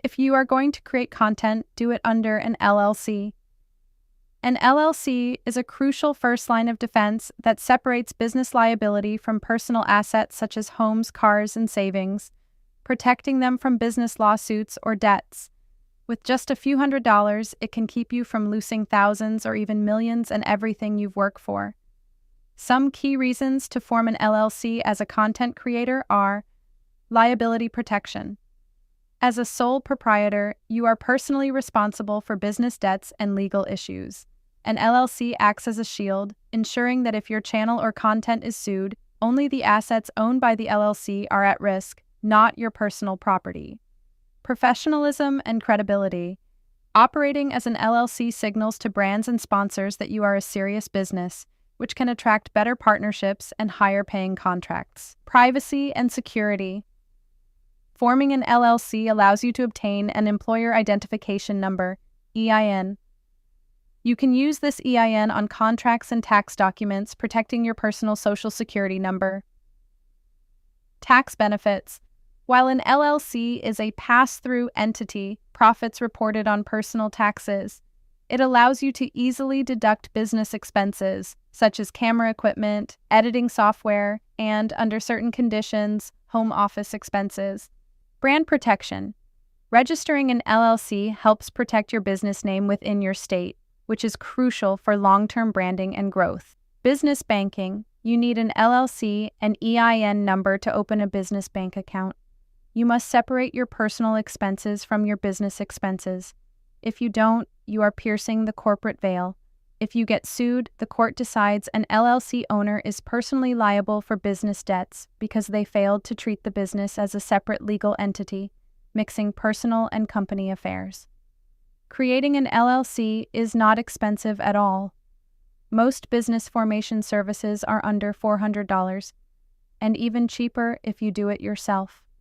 If you are going to create content, do it under an LLC. An LLC is a crucial first line of defense that separates business liability from personal assets such as homes, cars, and savings, protecting them from business lawsuits or debts. With just a few $100s, it can keep you from losing thousands or even millions and everything you've worked for. Some key reasons to form an LLC as a content creator are liability protection. As a sole proprietor, you are personally responsible for business debts and legal issues. An LLC acts as a shield, ensuring that if your channel or content is sued, only the assets owned by the LLC are at risk, not your personal property. Professionalism and credibility. Operating as an LLC signals to brands and sponsors that you are a serious business, which can attract better partnerships and higher-paying contracts. Privacy and security. Forming an LLC allows you to obtain an Employer Identification Number, EIN. You can use this EIN on contracts and tax documents, protecting your personal Social Security number. Tax benefits. While an LLC is a pass-through entity, profits reported on personal taxes, it allows you to easily deduct business expenses, such as camera equipment, editing software, and, under certain conditions, home office expenses. Brand protection. Registering an LLC helps protect your business name within your state, which is crucial for long-term branding and growth. Business banking. You need an LLC and EIN number to open a business bank account. You must separate your personal expenses from your business expenses. If you don't, you are piercing the corporate veil. If you get sued, the court decides an LLC owner is personally liable for business debts because they failed to treat the business as a separate legal entity, mixing personal and company affairs. Creating an LLC is not expensive at all. Most business formation services are under $400, and even cheaper if you do it yourself.